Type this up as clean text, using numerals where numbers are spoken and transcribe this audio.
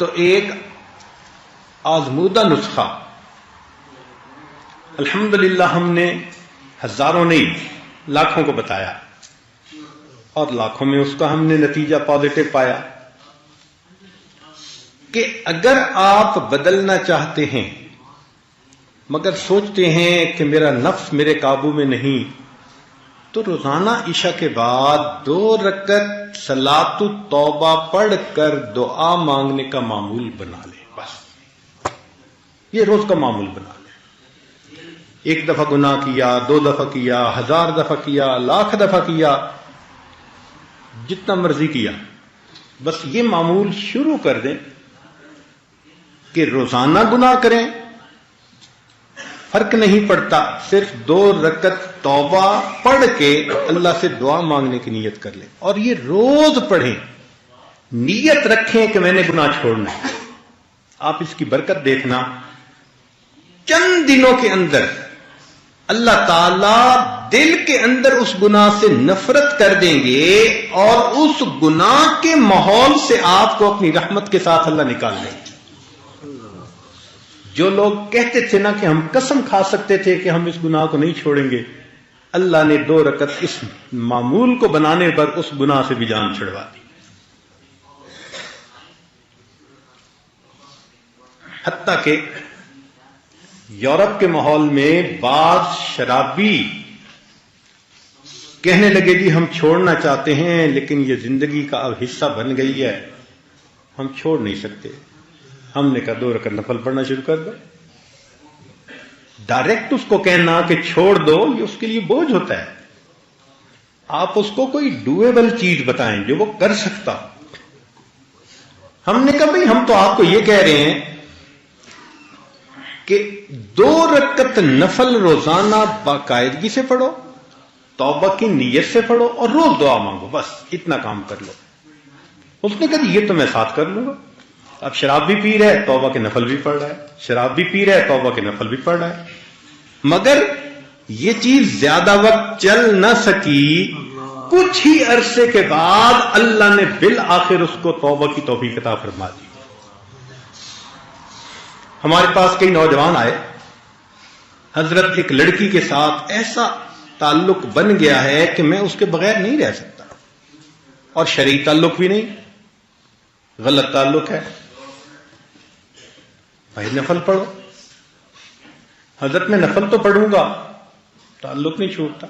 تو ایک آزمودہ نسخہ الحمدللہ ہم نے ہزاروں نہیں لاکھوں کو بتایا اور لاکھوں میں اس کا ہم نے نتیجہ پازیٹو پایا کہ اگر آپ بدلنا چاہتے ہیں مگر سوچتے ہیں کہ میرا نفس میرے قابو میں نہیں، تو روزانہ عشاء کے بعد 2 رکعت صلاۃ التوبہ پڑھ کر دعا مانگنے کا معمول بنا لیں. بس یہ روز کا معمول بنا لیں. 1 دفعہ گناہ کیا، 2 دفعہ کیا، 1000 دفعہ کیا، لاکھ دفعہ کیا، جتنا مرضی کیا، بس یہ معمول شروع کر دیں کہ روزانہ گناہ کریں، فرق نہیں پڑتا، صرف 2 رکعت توبہ پڑھ کے اللہ سے دعا مانگنے کی نیت کر لیں اور یہ روز پڑھیں. نیت رکھیں کہ میں نے گناہ چھوڑنا ہے. آپ اس کی برکت دیکھنا، چند دنوں کے اندر اللہ تعالی دل کے اندر اس گناہ سے نفرت کر دیں گے اور اس گناہ کے ماحول سے آپ کو اپنی رحمت کے ساتھ اللہ نکال دیں گے. جو لوگ کہتے تھے نا کہ ہم قسم کھا سکتے تھے کہ ہم اس گناہ کو نہیں چھوڑیں گے، اللہ نے 2 رکعت اس معمول کو بنانے پر اس گناہ سے بھی جان چھڑوا دی. حتیٰ کہ یورپ کے ماحول میں بعض شرابی کہنے لگے جی ہم چھوڑنا چاہتے ہیں لیکن یہ زندگی کا اب حصہ بن گئی ہے، ہم چھوڑ نہیں سکتے. ہم نے کہا 2 رکعت نفل پڑھنا شروع کر دو. ڈائریکٹ اس کو کہنا کہ چھوڑ دو یہ اس کے لیے بوجھ ہوتا ہے. آپ اس کو کوئی ڈویبل چیز بتائیں جو وہ کر سکتا. ہم نے کہا بھئی ہم تو آپ کو یہ کہہ رہے ہیں کہ 2 رکعت نفل روزانہ باقاعدگی سے پڑھو، توبہ کی نیت سے پڑھو اور روز دعا مانگو، بس اتنا کام کر لو. اس نے کہا یہ تو میں ساتھ کر لوں گا. اب شراب بھی پی رہا ہے، توبہ کے نفل بھی پڑھ رہا ہے، شراب بھی پی رہا ہے، توبہ کے نفل بھی پڑھ رہا ہے. مگر یہ چیز زیادہ وقت چل نہ سکی. کچھ ہی عرصے کے بعد اللہ نے بالآخر اس کو توبہ کی توفیق عطا فرما دی. ہمارے پاس کئی نوجوان آئے، حضرت ایک لڑکی کے ساتھ ایسا تعلق بن گیا ہے کہ میں اس کے بغیر نہیں رہ سکتا، اور شرعی تعلق بھی نہیں، غلط تعلق ہے. بھائی نفل پڑھو. حضرت میں نفل تو پڑھوں گا، تعلق نہیں چھوٹتا.